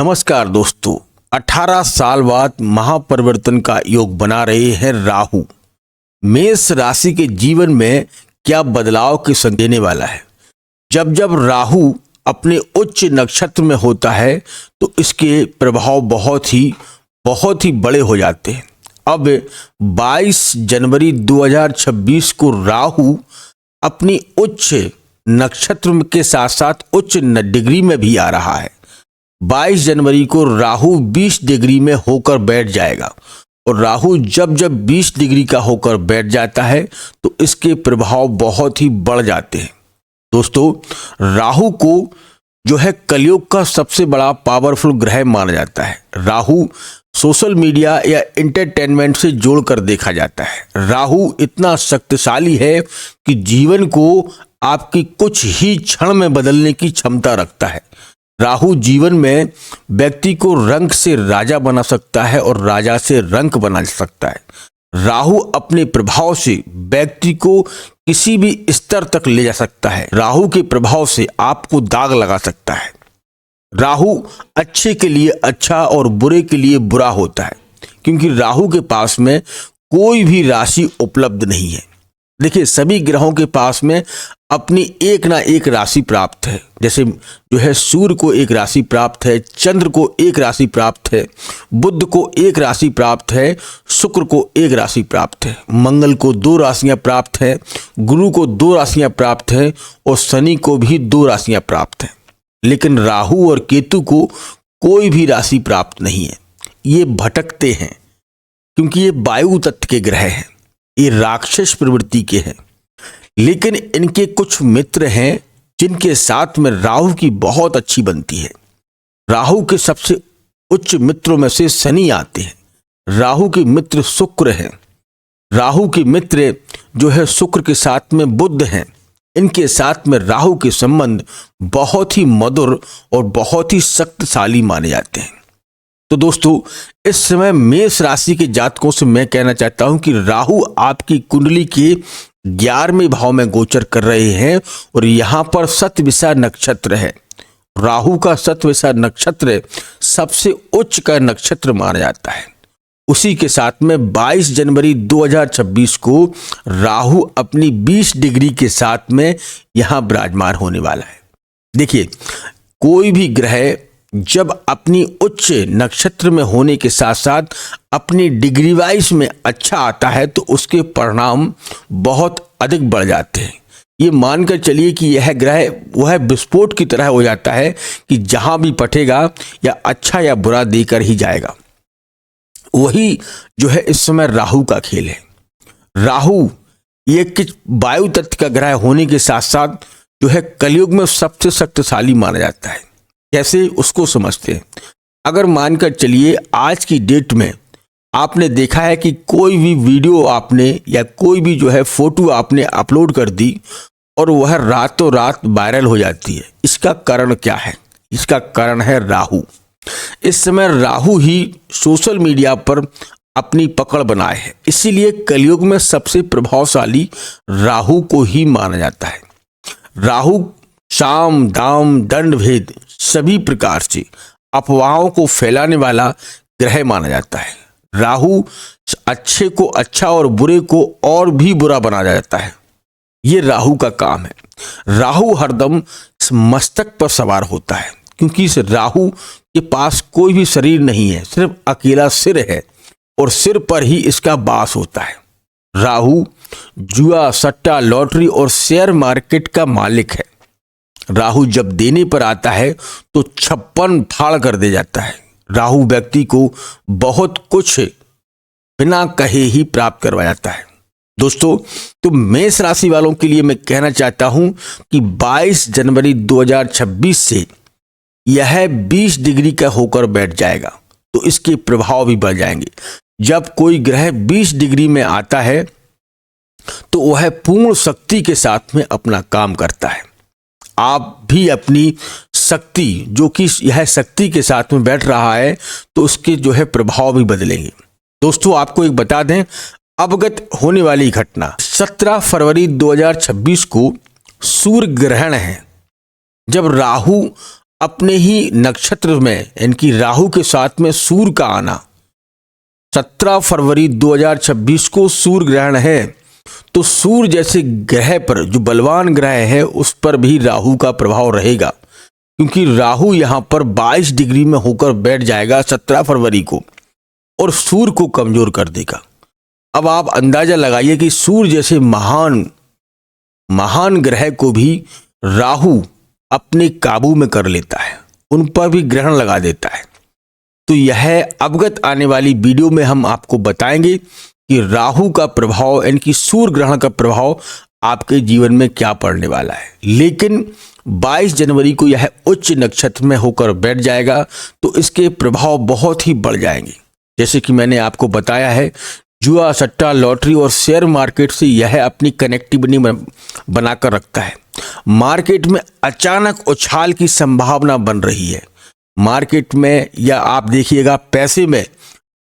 नमस्कार दोस्तों, 18 साल बाद महापरिवर्तन का योग बना रहे हैं राहु। मेष राशि के जीवन में क्या बदलाव के संग देने वाला है। जब जब राहु अपने उच्च नक्षत्र में होता है तो इसके प्रभाव बहुत ही बड़े हो जाते हैं। अब 22 जनवरी 2026 को राहु अपनी उच्च नक्षत्र के साथ साथ उच्च डिग्री में भी आ रहा है। 22 जनवरी को राहु 20 डिग्री में होकर बैठ जाएगा और राहु जब 20 डिग्री का होकर बैठ जाता है तो इसके प्रभाव बहुत ही बढ़ जाते हैं। दोस्तों, राहु को जो है कलयुग का सबसे बड़ा पावरफुल ग्रह माना जाता है। राहु सोशल मीडिया या एंटरटेनमेंट से जोड़कर देखा जाता है। राहु इतना शक्तिशाली है कि जीवन को आपकी कुछ ही क्षण में बदलने की क्षमता रखता है। राहु जीवन में व्यक्ति को रंक से राजा बना सकता है और राजा से रंक बना सकता है। राहु अपने प्रभाव से व्यक्ति को किसी भी स्तर तक ले जा सकता है। राहु के प्रभाव से आपको दाग लगा सकता है। राहु अच्छे के लिए अच्छा और बुरे के लिए बुरा होता है, क्योंकि राहु के पास में कोई भी राशि उपलब्ध नहीं है। देखिए, सभी ग्रहों के पास में अपनी एक ना एक राशि प्राप्त है। जैसे जो है सूर्य को एक राशि प्राप्त है, चंद्र को एक राशि प्राप्त है, बुध को एक राशि प्राप्त है, शुक्र को एक राशि प्राप्त है, मंगल को 2 राशियां प्राप्त है, गुरु को 2 राशियां प्राप्त है और शनि को भी 2 राशियां प्राप्त है। लेकिन राहु और केतु को कोई भी राशि प्राप्त नहीं है। ये भटकते हैं क्योंकि ये वायु तत्व के ग्रह हैं, ये राक्षस प्रवृत्ति के हैं। लेकिन इनके कुछ मित्र हैं जिनके साथ में राहु की बहुत अच्छी बनती है। राहु के सबसे उच्च मित्रों में से शनि आते हैं। राहु के मित्र शुक्र हैं। राहु के मित्र जो है शुक्र के साथ में बुध हैं। इनके साथ में राहु के संबंध बहुत ही मधुर और बहुत ही शक्तिशाली माने जाते हैं। तो दोस्तों, इस समय मेष राशि के जातकों से मैं कहना चाहता हूं कि राहु आपकी कुंडली के 11वें भाव में गोचर कर रहे हैं और यहां पर शतभिषा नक्षत्र है। राहु का शतभिषा नक्षत्र सबसे उच्च का नक्षत्र माना जाता है। उसी के साथ में 22 जनवरी 2026 को राहु अपनी 20 डिग्री के साथ में यहां विराजमान होने वाला है। देखिए, कोई भी ग्रह जब अपनी उच्च नक्षत्र में होने के साथ साथ अपनी डिग्री वाइज में अच्छा आता है तो उसके परिणाम बहुत अधिक बढ़ जाते हैं। ये मानकर चलिए कि यह ग्रह वह विस्फोट की तरह हो जाता है कि जहां भी पटेगा या अच्छा या बुरा देकर ही जाएगा। वही जो है इस समय राहु का खेल है। राहु ये वायु तत्व का ग्रह होने के साथ साथ जो है कलयुग में सबसे शक्तिशाली माना जाता है। कैसे, उसको समझते हैं। अगर मानकर चलिए आज की डेट में आपने देखा है कि कोई भी वीडियो आपने या कोई भी जो है फोटो आपने अपलोड कर दी और वह रातों रात वायरल हो जाती है। इसका कारण क्या है? इसका कारण है राहु। इस समय राहु ही सोशल मीडिया पर अपनी पकड़ बनाए है। इसीलिए कलयुग में सबसे प्रभावशाली राहु को ही माना जाता है। राहु साम दाम दंड भेद सभी प्रकार से अफवाहों को फैलाने वाला ग्रह माना जाता है। राहु अच्छे को अच्छा और बुरे को और भी बुरा बना जाता है। ये राहु का काम है। राहु हरदम मस्तक पर सवार होता है, क्योंकि इस राहु के पास कोई भी शरीर नहीं है, सिर्फ अकेला सिर है और सिर पर ही इसका वास होता है। राहु जुआ, सट्टा, लॉटरी और शेयर मार्केट का मालिक है। राहु जब देने पर आता है तो 56 फाड़ कर दे जाता है। राहु व्यक्ति को बहुत कुछ बिना कहे ही प्राप्त करवा जाता है। दोस्तों, तो मेष राशि वालों के लिए मैं कहना चाहता हूं कि 22 जनवरी 2026 से यह 20 डिग्री का होकर बैठ जाएगा तो इसके प्रभाव भी बढ़ जाएंगे। जब कोई ग्रह 20 डिग्री में आता है तो वह पूर्ण शक्ति के साथ में अपना काम करता है। आप भी अपनी शक्ति, जो कि यह शक्ति के साथ में बैठ रहा है, तो उसके जो है प्रभाव भी बदलेंगे। दोस्तों, आपको एक बता दें, अवगत होने वाली घटना 17 फरवरी 2026 को सूर्य ग्रहण है। जब राहु अपने ही नक्षत्र में इनकी राहु के साथ में सूर्य का आना, 17 फरवरी 2026 को सूर्य ग्रहण है। तो सूर्य जैसे ग्रह पर, जो बलवान ग्रह है, उस पर भी राहु का प्रभाव रहेगा, क्योंकि राहु यहां पर 22 डिग्री में होकर बैठ जाएगा 17 फरवरी को और सूर्य को कमजोर कर देगा। अब आप अंदाजा लगाइए कि सूर्य जैसे महान ग्रह को भी राहु अपने काबू में कर लेता है, उन पर भी ग्रहण लगा देता है। तो यह अवगत आने वाली वीडियो में हम आपको बताएंगे कि राहु का प्रभाव, यानी सूर्य ग्रहण का प्रभाव आपके जीवन में क्या पड़ने वाला है। लेकिन 22 जनवरी को यह उच्च नक्षत्र में होकर बैठ जाएगा, तो इसके प्रभाव बहुत ही बढ़ जाएंगे। जैसे कि मैंने आपको बताया है, जुआ, सट्टा, लॉटरी और शेयर मार्केट से यह अपनी कनेक्टिविटी बनाकर रखता है। मार्केट में अचानक उछाल की संभावना बन रही है। मार्केट में, या आप देखिएगा पैसे में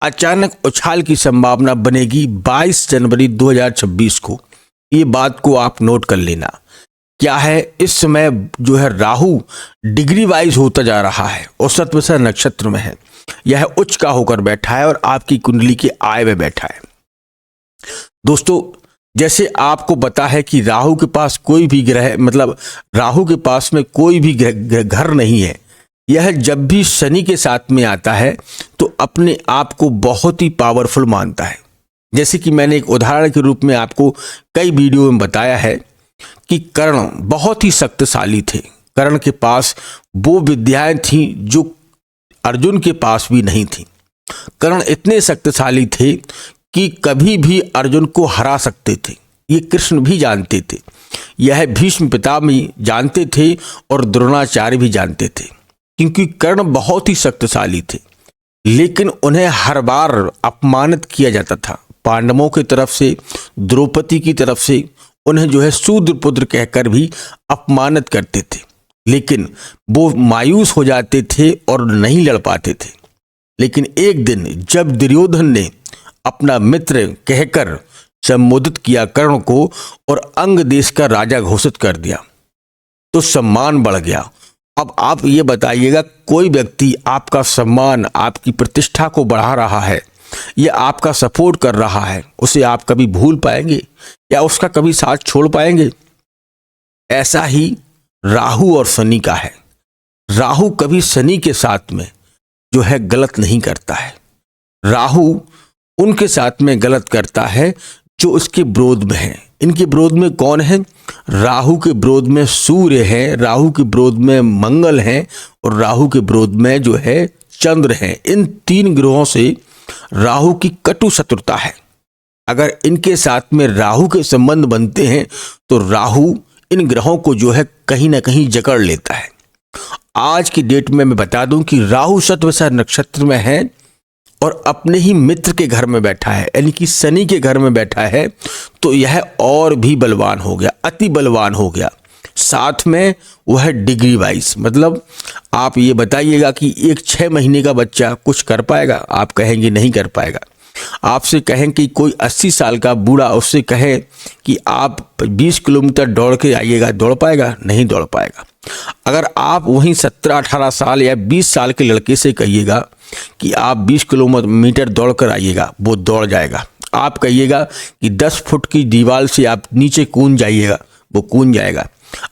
अचानक उछाल की संभावना बनेगी 22 जनवरी 2026 को। ये बात को आप नोट कर लेना। क्या है, इस समय जो है राहु डिग्री वाइज होता जा रहा है और शतभिषा नक्षत्र में है, यह उच्च का होकर बैठा है और आपकी कुंडली के आय में बैठा है। दोस्तों, जैसे आपको पता है कि राहु के पास कोई भी ग्रह, मतलब राहु के पास में कोई भी घर नहीं है। यह जब भी शनि के साथ में आता है तो अपने आप को बहुत ही पावरफुल मानता है। जैसे कि मैंने एक उदाहरण के रूप में आपको कई वीडियो में बताया है कि कर्ण बहुत ही शक्तिशाली थे। कर्ण के पास वो विद्याएं थी जो अर्जुन के पास भी नहीं थी। कर्ण इतने शक्तिशाली थे कि कभी भी अर्जुन को हरा सकते थे। ये कृष्ण भी जानते थे, यह भीष्म पितामह जानते थे और द्रोणाचार्य भी जानते थे, क्योंकि कर्ण बहुत ही शक्तिशाली थे। लेकिन उन्हें हर बार अपमानित किया जाता था। पांडवों की तरफ से, द्रौपदी की तरफ से उन्हें जो है शूद्र पुत्र कहकर भी अपमानित करते थे। लेकिन वो मायूस हो जाते थे और नहीं लड़ पाते थे। लेकिन एक दिन जब दुर्योधन ने अपना मित्र कहकर संबोधित किया कर्ण को और अंग देश का राजा घोषित कर दिया, तो सम्मान बढ़ गया। अब आप ये बताइएगा, कोई व्यक्ति आपका सम्मान, आपकी प्रतिष्ठा को बढ़ा रहा है या आपका सपोर्ट कर रहा है, उसे आप कभी भूल पाएंगे या उसका कभी साथ छोड़ पाएंगे? ऐसा ही राहु और शनि का है। राहु कभी शनि के साथ में जो है गलत नहीं करता है। राहु उनके साथ में गलत करता है जो उसके विरोध में है। इनके विरोध में कौन है? राहु के विरोध में सूर्य है, राहु के विरोध में मंगल है और राहु के विरोध में जो है चंद्र है। इन 3 ग्रहों से राहु की कटु शत्रुता है। अगर इनके साथ में राहु के संबंध बनते हैं तो राहु इन ग्रहों को जो है कहीं ना कहीं जकड़ लेता है। आज की डेट में मैं बता दूं कि राहु शतभिषा नक्षत्र में है और अपने ही मित्र के घर में बैठा है, यानी कि शनि के घर में बैठा है, तो यह और भी बलवान हो गया, अति बलवान हो गया। साथ में वह डिग्री वाइज, मतलब आप ये बताइएगा कि एक 6 महीने का बच्चा कुछ कर पाएगा? आप कहेंगे नहीं कर पाएगा। आपसे कहें कि कोई 80 साल का बूढ़ा उससे कहे कि आप 20 किलोमीटर दौड़ के आइएगा, दौड़ पाएगा? नहीं दौड़ पाएगा। अगर आप वहीं 17-18 साल या 20 साल के लड़के से कहिएगा कि आप 20 किलोमीटर दौड़ कर आइएगा, वो दौड़ जाएगा। आप कहिएगा कि 10 फुट की दीवार से आप नीचे कूद जाइएगा, वो कूद जाएगा।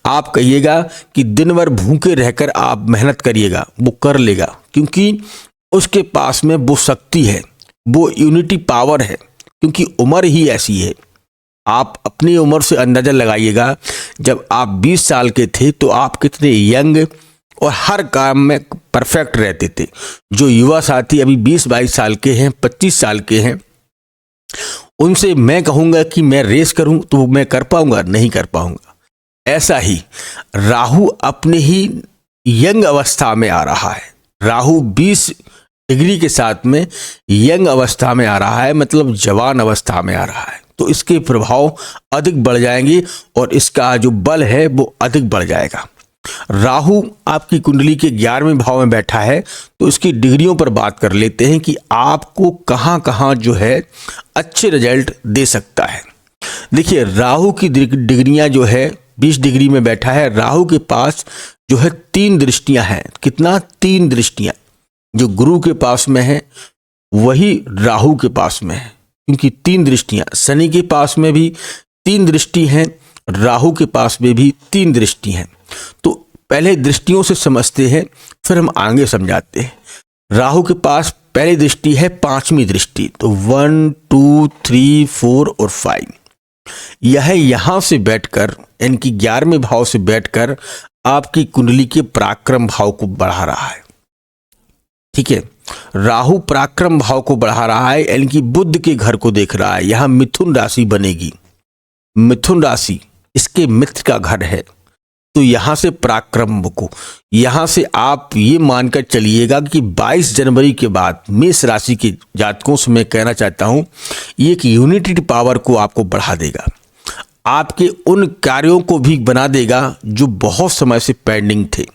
आप कहिएगा कि दिन भर भूखे रहकर आप मेहनत करिएगा, वो कर लेगा, क्योंकि उसके पास में वो शक्ति है, वो यूनिटी पावर है, क्योंकि उम्र ही ऐसी है। आप अपनी उम्र से अंदाजा लगाइएगा, जब आप 20 साल के थे तो आप कितने यंग और हर काम में परफेक्ट रहते थे। जो युवा साथी अभी 20-22 साल के हैं, 25 साल के हैं, उनसे मैं कहूँगा कि मैं रेस करूँ तो मैं कर पाऊँगा? नहीं कर पाऊँगा। ऐसा ही राहु अपने ही यंग अवस्था में आ रहा है। राहु 20 डिग्री के साथ में यंग अवस्था में आ रहा है, मतलब जवान अवस्था में आ रहा है। तो इसके प्रभाव अधिक बढ़ जाएंगे और इसका जो बल है वो अधिक बढ़ जाएगा। राहु आपकी कुंडली के 11वें भाव में बैठा है, तो इसकी डिग्रियों पर बात कर लेते हैं कि आपको कहाँ कहाँ जो है अच्छे रिजल्ट दे सकता है। देखिए, राहु की डिग्रियां जो है 20 डिग्री में बैठा है। राहु के पास जो है 3 दृष्टियां हैं। कितना? 3 दृष्टियां। जो गुरु के पास में है वही राहु के पास में है, क्योंकि 3 दृष्टियां। शनि के पास में भी 3 दृष्टि हैं, राहु के पास में भी 3 दृष्टि हैं। तो पहले दृष्टियों से समझते हैं, फिर हम आगे समझाते हैं। राहु के पास पहली दृष्टि है 5वीं दृष्टि। तो 1 2 3 4 और 5 यह यहां से बैठकर, यानी कि 11वें भाव से बैठकर आपकी कुंडली के पराक्रम भाव को बढ़ा रहा है। ठीक है, राहु पराक्रम भाव को बढ़ा रहा है, यानी कि बुध के घर को देख रहा है। यहां मिथुन राशि बनेगी। मिथुन राशि इसके मित्र का घर है। तो यहां से पराक्रम को, यहां से आप ये मानकर चलिएगा कि 22 जनवरी के बाद मेष राशि के जातकों से मैं कहना चाहता हूं, ये एक यूनिटी पावर को आपको बढ़ा देगा। आपके उन कार्यों को भी बना देगा जो बहुत समय से पेंडिंग थे।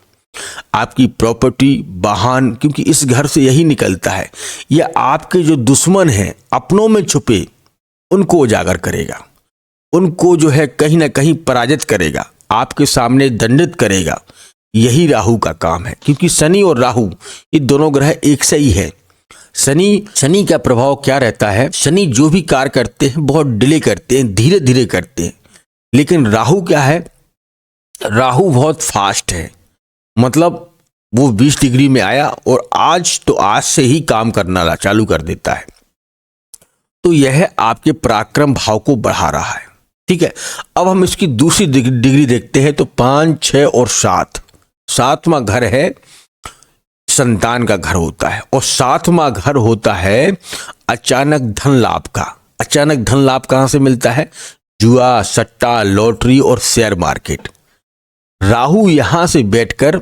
आपकी प्रॉपर्टी, वाहन, क्योंकि इस घर से यही निकलता है। या आपके जो दुश्मन हैं अपनों में छुपे, उनको उजागर करेगा, उनको जो है कहीं ना कहीं पराजित करेगा, आपके सामने दंडित करेगा। यही राहु का काम है, क्योंकि शनि और राहु ये दोनों ग्रह एक से ही है। शनि का प्रभाव क्या रहता है? शनि जो भी कार्य करते हैं बहुत डिले करते हैं, धीरे धीरे करते हैं। लेकिन राहु क्या है? राहु बहुत फास्ट है। मतलब वो 20 डिग्री में आया और आज से ही काम करना चालू कर देता है। तो यह आपके पराक्रम भाव को बढ़ा रहा है। ठीक है, अब हम इसकी दूसरी डिग्री देखते हैं। तो 5 6 और 7, 7वां घर है, संतान का घर होता है। और 7वां घर होता है अचानक धन लाभ का। अचानक धन लाभ कहां से मिलता है? जुआ, सट्टा, लॉटरी और शेयर मार्केट। राहु यहां से बैठकर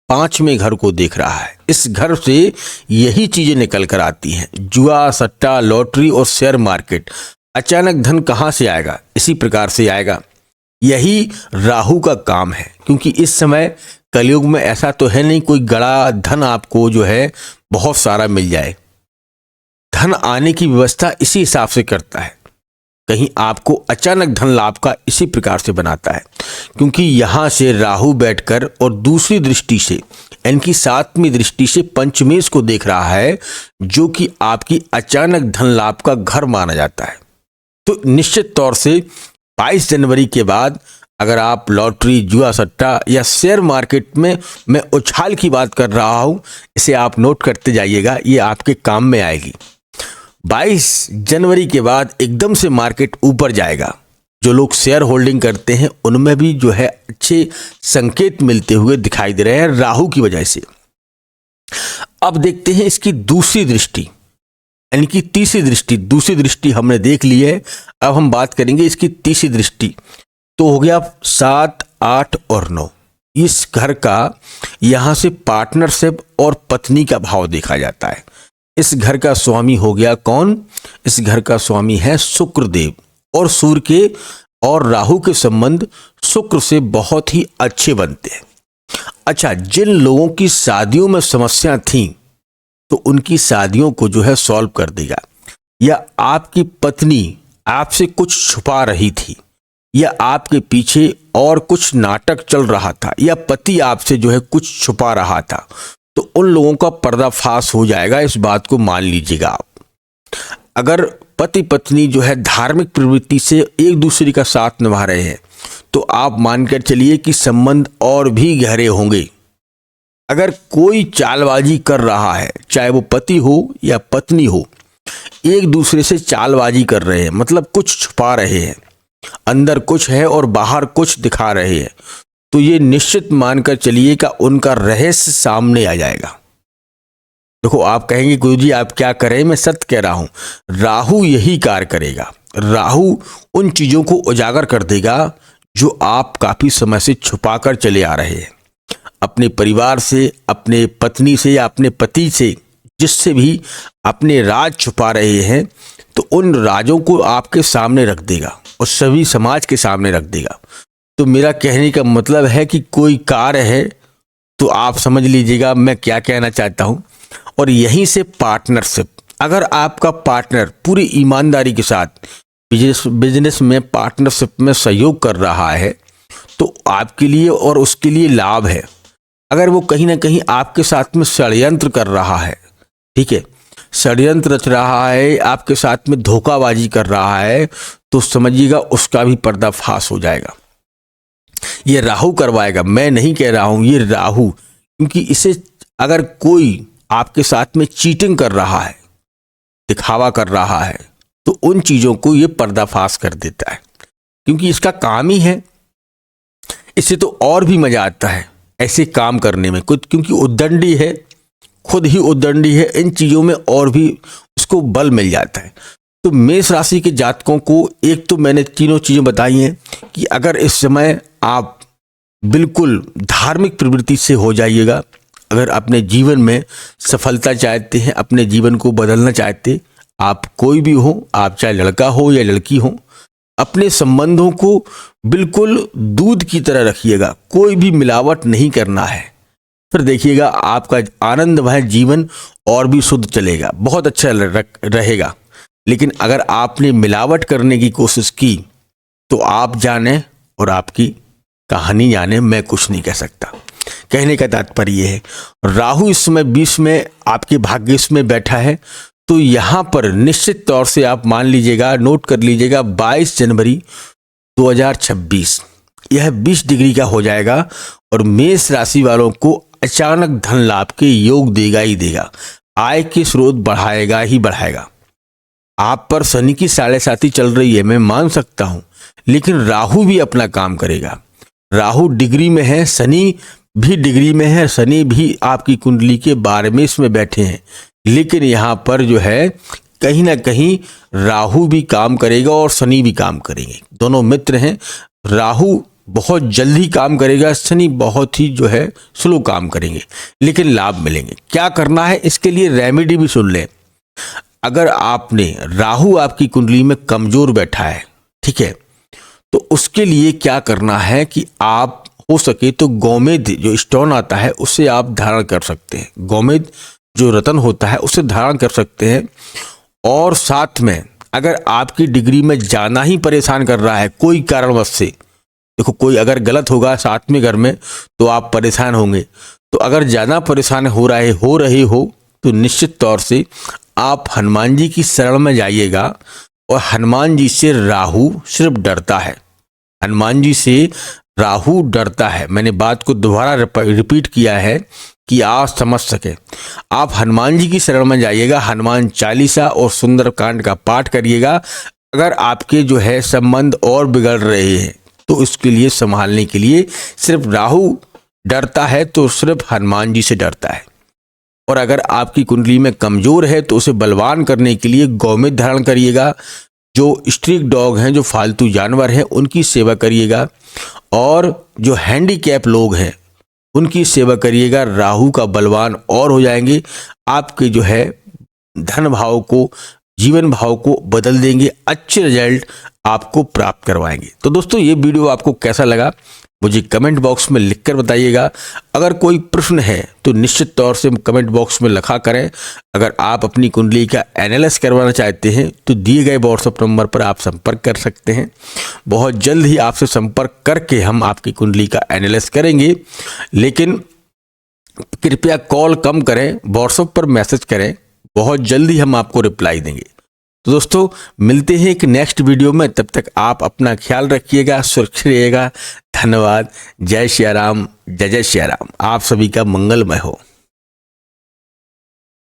5वें घर को देख रहा है। इस घर से यही चीजें निकल कर आती हैं, जुआ, सट्टा, लॉटरी और शेयर मार्केट। अचानक धन कहां से आएगा? इसी प्रकार से आएगा। यही राहु का काम है, क्योंकि इस समय कलयुग में ऐसा तो है नहीं कोई गड़ा धन आपको जो है बहुत सारा मिल जाए। धन आने की व्यवस्था इसी हिसाब से करता है। कहीं आपको अचानक धन लाभ का इसी प्रकार से बनाता है, क्योंकि यहां से राहु बैठकर और दूसरी दृष्टि से, यानी कि 7वीं दृष्टि से पंचमेश को देख रहा है, जो कि आपकी अचानक धन लाभ का घर माना जाता है। तो निश्चित तौर से 22 जनवरी के बाद अगर आप लॉटरी, जुआ, सट्टा या शेयर मार्केट में, मैं उछाल की बात कर रहा हूं, इसे आप नोट करते जाइएगा, ये आपके काम में आएगी। 22 जनवरी के बाद एकदम से मार्केट ऊपर जाएगा। जो लोग शेयर होल्डिंग करते हैं उनमें भी जो है अच्छे संकेत मिलते हुए दिखाई दे रहे हैं राहु की वजह से। अब देखते हैं इसकी दूसरी दृष्टि, यानी कि तीसरी दृष्टि। दूसरी दृष्टि हमने देख ली है, अब हम बात करेंगे इसकी तीसरी दृष्टि। तो हो गया 7 8 और 9। इस घर का यहां से पार्टनरशिप और पत्नी का भाव देखा जाता है। इस घर का स्वामी हो गया कौन? इस घर का स्वामी है शुक्रदेव। और सूर्य के और राहु के संबंध शुक्र से बहुत ही अच्छे बनते हैं। अच्छा, जिन लोगों की शादियों में समस्या थी तो उनकी शादियों को जो है सॉल्व कर देगा। या आपकी पत्नी आपसे कुछ छुपा रही थी, या आपके पीछे और कुछ नाटक चल रहा था, या पति आपसे जो है कुछ छुपा रहा था, तो उन लोगों का पर्दाफाश हो जाएगा। इस बात को मान लीजिएगा आप। अगर पति पत्नी जो है धार्मिक प्रवृत्ति से एक दूसरे का साथ निभा रहे हैं, तो आप मानकर चलिए कि संबंध और भी गहरे होंगे। अगर कोई चालबाजी कर रहा है, चाहे वो पति हो या पत्नी हो, एक दूसरे से चालबाजी कर रहे हैं, मतलब कुछ छुपा रहे हैं, अंदर कुछ है और बाहर कुछ दिखा रहे हैं, तो ये निश्चित मानकर चलिए कि उनका रहस्य सामने आ जाएगा। देखो, आप कहेंगे गुरुजी आप क्या करें, मैं सत्य कह रहा हूं, राहु यही कार्य करेगा। राहु उन चीजों को उजागर कर देगा जो आप काफी समय से छुपाकर चले आ रहे हैं, अपने परिवार से, अपने पत्नी से या अपने पति से, जिससे भी अपने राज छुपा रहे हैं, तो उन राजों को आपके सामने रख देगा और सभी समाज के सामने रख देगा। तो मेरा कहने का मतलब है कि कोई कार्य है तो आप समझ लीजिएगा मैं क्या कहना चाहता हूं। और यहीं से पार्टनरशिप, अगर आपका पार्टनर पूरी ईमानदारी के साथ बिजनेस में पार्टनरशिप में सहयोग कर रहा है तो आपके लिए और उसके लिए लाभ है। अगर वो कहीं ना कहीं आपके साथ में षड्यंत्र कर रहा है, ठीक है, षड्यंत्र रच रहा है, आपके साथ में धोखाबाजी कर रहा है, तो समझिएगा उसका भी पर्दाफाश हो जाएगा। ये राहु करवाएगा, मैं नहीं कह रहा हूं, ये राहु, क्योंकि इसे अगर कोई आपके साथ में चीटिंग कर रहा है, दिखावा कर रहा है, तो उन चीजों को ये पर्दाफाश कर देता है, क्योंकि इसका काम ही है। इससे तो और भी मजा आता है ऐसे काम करने में, कुछ क्योंकि उद्दंडी है, खुद ही उद्दंडी है, इन चीजों में और भी उसको बल मिल जाता है। तो मेष राशि के जातकों को एक तो मैंने तीनों चीजें बताई हैं कि अगर इस समय आप बिल्कुल धार्मिक प्रवृत्ति से हो जाइएगा, अगर अपने जीवन में सफलता चाहते हैं, अपने जीवन को बदलना चाहते, आप कोई भी हो, आप चाहे लड़का हो या लड़की हो, अपने संबंधों को बिल्कुल दूध की तरह रखिएगा, कोई भी मिलावट नहीं करना है। फिर देखिएगा आपका आनंदमय जीवन और भी शुद्ध चलेगा, बहुत अच्छा रहेगा। लेकिन अगर आपने मिलावट करने की कोशिश की तो आप जाने और आपकी कहानी जाने, मैं कुछ नहीं कह सकता। कहने का तात्पर्य है राहु इस समय 20 में आपके भाग्य में बैठा है, तो यहां पर निश्चित तौर से आप मान लीजिएगा, नोट कर लीजिएगा, 22 जनवरी 2026 यह 20 डिग्री का हो जाएगा और मेष राशि वालों को अचानक धन लाभ के योग देगा ही देगा, आय के स्रोत बढ़ाएगा ही बढ़ाएगा। आप पर शनि की 7.5 चल रही है, मैं मान सकता हूं, लेकिन राहु भी अपना काम करेगा। राहु डिग्री में है, शनि भी डिग्री में है, शनि भी आपकी कुंडली के 12वें में बैठे हैं, लेकिन यहाँ पर जो है कहीं ना कहीं राहु भी काम करेगा और शनि भी काम करेंगे, दोनों मित्र हैं। राहु बहुत जल्दी काम करेगा, शनि बहुत ही जो है स्लो काम करेंगे, लेकिन लाभ मिलेंगे। क्या करना है इसके लिए रेमेडी भी सुन लें। अगर आपने राहु आपकी कुंडली में कमजोर बैठा है, ठीक है, तो उसके लिए क्या करना है कि आप हो सके तो गोमेद जो स्टोन आता है उसे आप धारण कर सकते हैं, गोमेद जो रतन होता है उसे धारण कर सकते हैं। और साथ में अगर आपकी डिग्री में जाना ही परेशान कर रहा है कोई कारणवश से, देखो कोई अगर गलत होगा साथ में घर में तो आप परेशान होंगे, तो अगर ज़्यादा परेशान हो रहे हो तो निश्चित तौर से आप हनुमान जी की शरण में जाइएगा। और हनुमान जी से राहु सिर्फ डरता है, हनुमान जी से राहु डरता है। मैंने बात को दोबारा रिपीट किया है कि आप समझ सके। आप हनुमान जी की शरण में जाइएगा, हनुमान चालीसा और सुंदरकांड का पाठ करिएगा। अगर आपके जो है संबंध और बिगड़ रहे हैं तो इसके लिए संभालने के लिए सिर्फ राहु डरता है, तो सिर्फ हनुमान जी से डरता है। और अगर आपकी कुंडली में कमजोर है तो उसे बलवान करने के लिए गौमूत्र धारण करिएगा। जो स्ट्रीट डॉग हैं, जो फालतू जानवर हैं, उनकी सेवा करिएगा। और जो हैंडीकैप लोग हैं उनकी सेवा करिएगा। राहु का बलवान और हो जाएंगे, आपके जो है धन भाव को, जीवन भाव को बदल देंगे, अच्छे रिजल्ट आपको प्राप्त करवाएंगे। तो दोस्तों ये वीडियो आपको कैसा लगा मुझे कमेंट बॉक्स में लिखकर बताइएगा। अगर कोई प्रश्न है तो निश्चित तौर से कमेंट बॉक्स में लिखा करें। अगर आप अपनी कुंडली का एनालिसिस करवाना चाहते हैं तो दिए गए व्हाट्सएप नंबर पर आप संपर्क कर सकते हैं। बहुत जल्द ही आपसे संपर्क करके हम आपकी कुंडली का एनालिसिस करेंगे, लेकिन कृपया कॉल कम करें, व्हाट्सएप पर मैसेज करें, बहुत जल्दी हम आपको रिप्लाई देंगे। तो दोस्तों मिलते हैं एक नेक्स्ट वीडियो में, तब तक आप अपना ख्याल रखिएगा, सुरक्षित रहिएगा। धन्यवाद। जय श्री राम, जय जय श्री राम। आप सभी का मंगलमय हो।